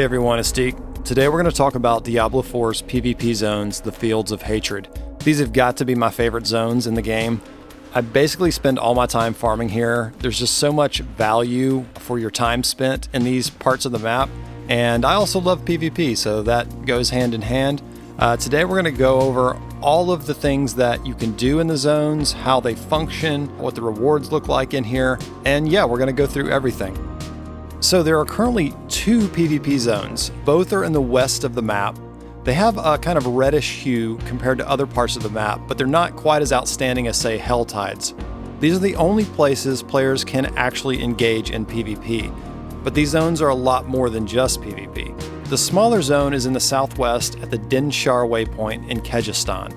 everyone, it's Deke. Today we're going to talk about Diablo IV's PvP zones, the Fields of Hatred. These have got to be my favorite zones in the game. I basically spend all my time farming here. There's just so much value for your time spent in these parts of the map. And I also love PvP, so that goes hand in hand. Today we're going to go over all of the things that you can do in the zones, how they function, what the rewards look like in here, and yeah, we're going to go through everything. So there are currently two PvP zones. Both are in the west of the map. They have a kind of reddish hue compared to other parts of the map, but they're not quite as outstanding as, say, Helltides. These are the only places players can actually engage in PvP, but these zones are a lot more than just PvP. The smaller zone is in the southwest at the Din Shar waypoint in Kehjistan.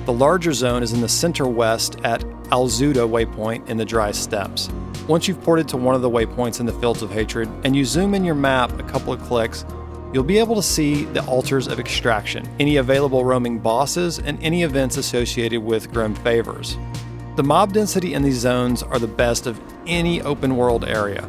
The larger zone is in the center west at Al-Zuda waypoint in the Dry Steppes. Once you've ported to one of the waypoints in the Fields of Hatred and you zoom in your map a couple of clicks, you'll be able to see the altars of extraction, any available roaming bosses, and any events associated with Grim Favors. The mob density in these zones are the best of any open world area.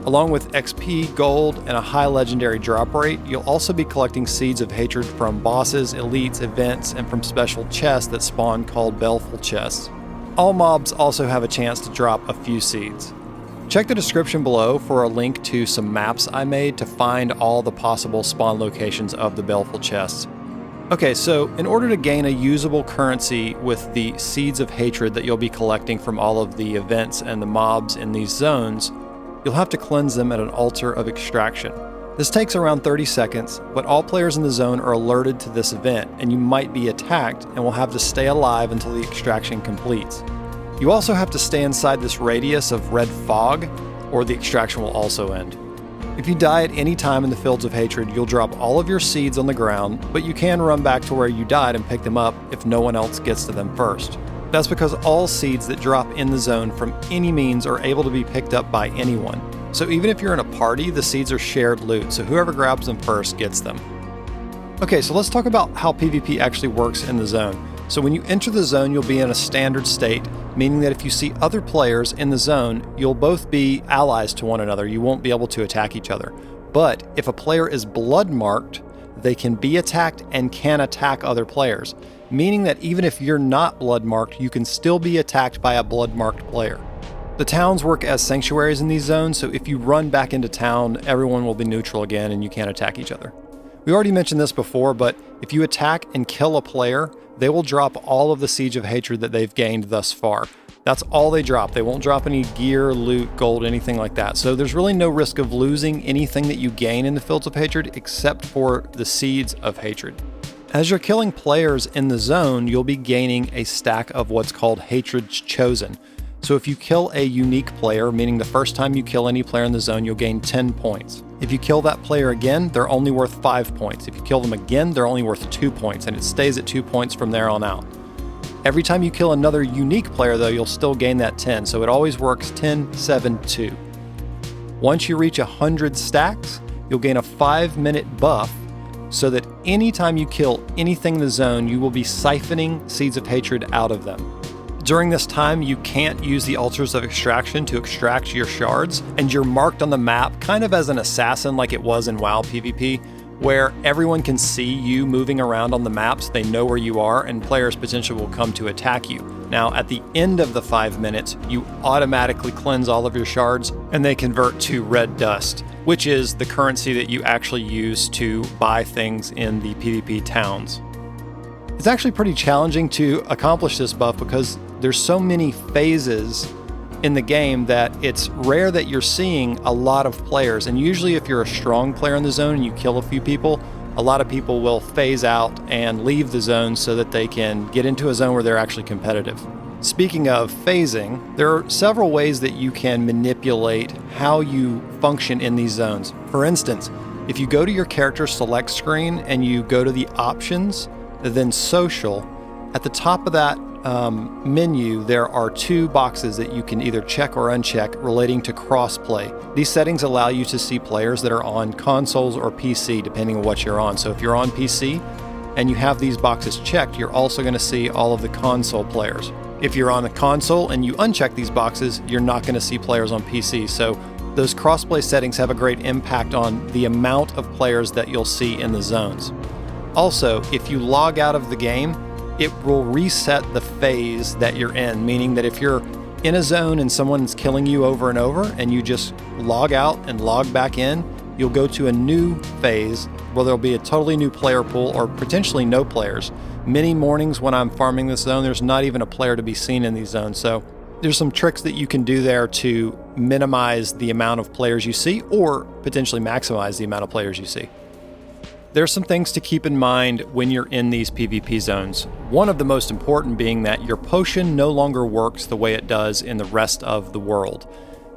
Along with XP, gold, and a high legendary drop rate, you'll also be collecting Seeds of Hatred from bosses, elites, events, and from special chests that spawn called Baleful chests. All mobs also have a chance to drop a few seeds. Check the description below for a link to some maps I made to find all the possible spawn locations of the Baleful chests. Okay, so in order to gain a usable currency with the Seeds of Hatred that you'll be collecting from all of the events and the mobs in these zones, you'll have to cleanse them at an altar of extraction. This takes around 30 seconds, but all players in the zone are alerted to this event, and you might be attacked and will have to stay alive until the extraction completes. You also have to stay inside this radius of red fog, or the extraction will also end. If you die at any time in the Fields of Hatred, you'll drop all of your seeds on the ground, but you can run back to where you died and pick them up if no one else gets to them first. That's because all seeds that drop in the zone from any means are able to be picked up by anyone. So even if you're in a party, the seeds are shared loot, so whoever grabs them first gets them. Okay, so let's talk about how PvP actually works in the zone. So when you enter the zone, you'll be in a standard state, meaning that if you see other players in the zone, you'll both be allies to one another. You won't be able to attack each other. But if a player is blood marked, they can be attacked and can attack other players, meaning that even if you're not blood marked, you can still be attacked by a blood marked player. The towns work as sanctuaries in these zones, so if you run back into town, everyone will be neutral again and you can't attack each other. We already mentioned this before, but if you attack and kill a player, they will drop all of the Siege of Hatred that they've gained thus far. That's all they drop. They won't drop any gear, loot, gold, anything like that. So there's really no risk of losing anything that you gain in the Fields of Hatred except for the Seeds of Hatred. As you're killing players in the zone, you'll be gaining a stack of what's called Hatred's Chosen. So if you kill a unique player, meaning the first time you kill any player in the zone, you'll gain 10 points. If you kill that player again, they're only worth 5 points. If you kill them again, they're only worth 2 points, and it stays at 2 points from there on out. Every time you kill another unique player, though, you'll still gain that 10, so it always works 10, 7, 2. Once you reach 100 stacks, you'll gain a 5-minute buff, so that anytime you kill anything in the zone, you will be siphoning Seeds of Hatred out of them. During this time, you can't use the altars of extraction to extract your shards, and you're marked on the map kind of as an assassin like it was in WoW PvP, where everyone can see you moving around on the maps, they know where you are, and players potentially will come to attack you. Now, at the end of the 5 minutes, you automatically cleanse all of your shards, and they convert to red dust, which is the currency that you actually use to buy things in the PvP towns. It's actually pretty challenging to accomplish this buff because there's so many phases in the game that it's rare that you're seeing a lot of players. And usually if you're a strong player in the zone and you kill a few people, a lot of people will phase out and leave the zone so that they can get into a zone where they're actually competitive. Speaking of phasing, there are several ways that you can manipulate how you function in these zones. For instance, if you go to your character select screen and you go to the options, then social, at the top of that menu, there are 2 boxes that you can either check or uncheck relating to crossplay. These settings allow you to see players that are on consoles or PC, depending on what you're on. So if you're on PC and you have these boxes checked, you're also going to see all of the console players. If you're on a console and you uncheck these boxes, you're not going to see players on PC. So Those crossplay settings have a great impact on the amount of players that you'll see in the zones. Also, if you log out of the game, it will reset the phase that you're in, meaning that if you're in a zone and someone's killing you over and over and you just log out and log back in, you'll go to a new phase where there'll be a totally new player pool or potentially no players. Many mornings when I'm farming this zone, there's not even a player to be seen in these zones. So there's some tricks that you can do there to minimize the amount of players you see or potentially maximize the amount of players you see. There's some things to keep in mind when you're in these PvP zones. One of the most important being that your potion no longer works the way it does in the rest of the world.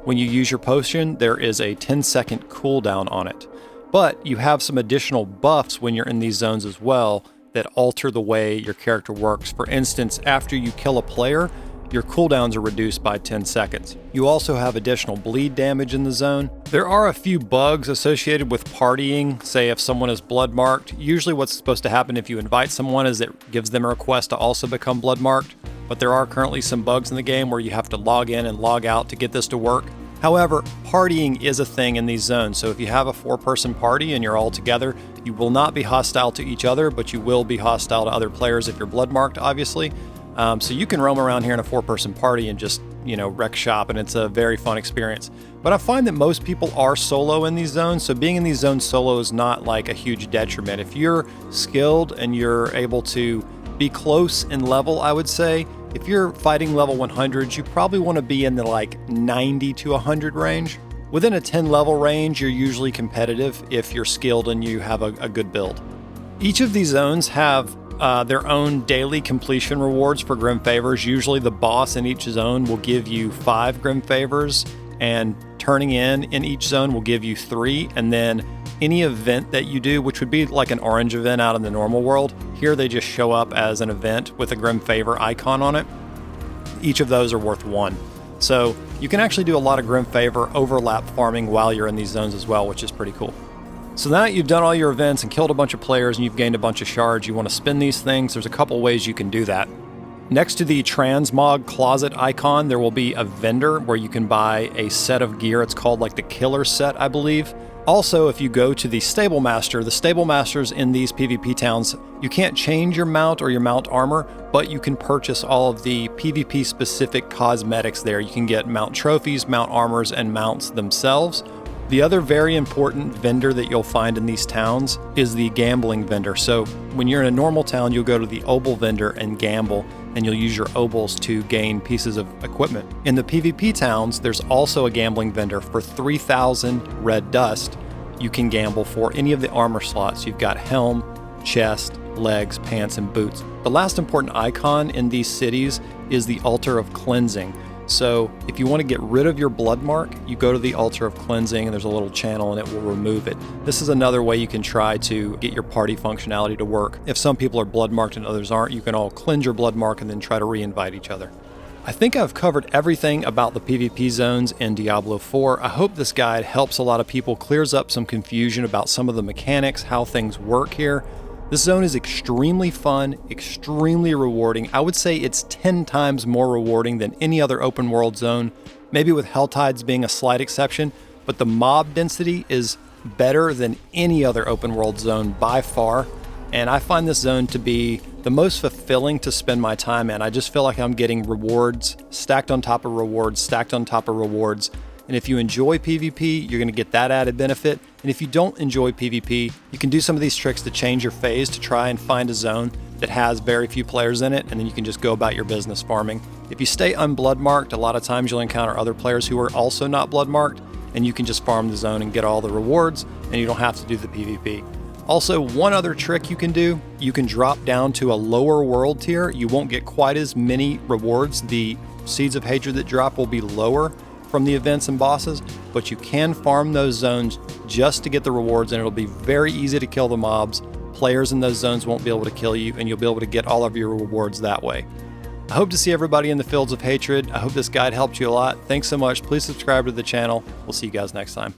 When you use your potion, there is a 10-second cooldown on it. But you have some additional buffs when you're in these zones as well that alter the way your character works. For instance, after you kill a player, your cooldowns are reduced by 10 seconds. You also have additional bleed damage in the zone. There are a few bugs associated with partying. Say if someone is blood marked, usually what's supposed to happen if you invite someone is it gives them a request to also become blood marked. But there are currently some bugs in the game where you have to log in and log out to get this to work. However, partying is a thing in these zones. So if you have a 4-person party and you're all together, you will not be hostile to each other, but you will be hostile to other players if you're blood marked, obviously. So you can roam around here in a 4-person party and just, wreck shop, and it's a very fun experience. But I find that most people are solo in these zones, so being in these zones solo is not like a huge detriment. If you're skilled and you're able to be close in level, I would say, if you're fighting level 100s, you probably want to be in the like 90 to 100 range. Within a 10 level range, you're usually competitive if you're skilled and you have a good build. Each of these zones have their own daily completion rewards for Grim Favors. Usually the boss in each zone will give you 5 Grim Favors, and turning in each zone will give you 3, and then any event that you do, which would be like an orange event out in the normal world, here they just show up as an event with a Grim Favor icon on it. Each of those are worth 1. So you can actually do a lot of Grim Favor overlap farming while you're in these zones as well, which is pretty cool. So now that you've done all your events and killed a bunch of players and you've gained a bunch of shards, you want to spend these things. There's a couple ways you can do that. Next to the transmog closet icon, there will be a vendor where you can buy a set of gear. It's called like the killer set, I believe. Also, if you go to the stable masters in these PvP towns, you can't change your mount or your mount armor, but you can purchase all of the PvP specific cosmetics there. You can get mount trophies, mount armors, and mounts themselves. The other very important vendor that you'll find in these towns is the gambling vendor. So when you're in a normal town, you'll go to the obol vendor and gamble, and you'll use your obols to gain pieces of equipment. In the PvP towns, there's also a gambling vendor. For 3,000 red dust, you can gamble for any of the armor slots. You've got helm, chest, legs, pants, and boots. The last important icon in these cities is the altar of cleansing. So if you want to get rid of your blood mark, you go to the altar of cleansing and there's a little channel and it will remove it. This is another way you can try to get your party functionality to work. If some people are blood marked and others aren't, you can all cleanse your blood mark and then try to re-invite each other. I think I've covered everything about the PvP zones in Diablo IV. I hope this guide helps a lot of people, clears up some confusion about some of the mechanics, how things work here. This zone is extremely fun, extremely rewarding. I would say it's 10 times more rewarding than any other open world zone, maybe with Helltides being a slight exception, but the mob density is better than any other open world zone by far. And I find this zone to be the most fulfilling to spend my time in. I just feel like I'm getting rewards stacked on top of rewards, stacked on top of rewards. And if you enjoy PvP, you're going to get that added benefit. And if you don't enjoy PvP, you can do some of these tricks to change your phase to try and find a zone that has very few players in it, and then you can just go about your business farming. If you stay unblood marked, a lot of times you'll encounter other players who are also not blood marked, and you can just farm the zone and get all the rewards, and you don't have to do the PvP. Also, one other trick you can do, you can drop down to a lower world tier. You won't get quite as many rewards. The Seeds of Hatred that drop will be lower from the events and bosses, but you can farm those zones just to get the rewards, and it'll be very easy to kill the mobs. Players in those zones won't be able to kill you, and you'll be able to get all of your rewards that way. I hope to see everybody in the Fields of Hatred. I hope this guide helped you a lot. Thanks so much. Please subscribe to the channel. We'll see you guys next time.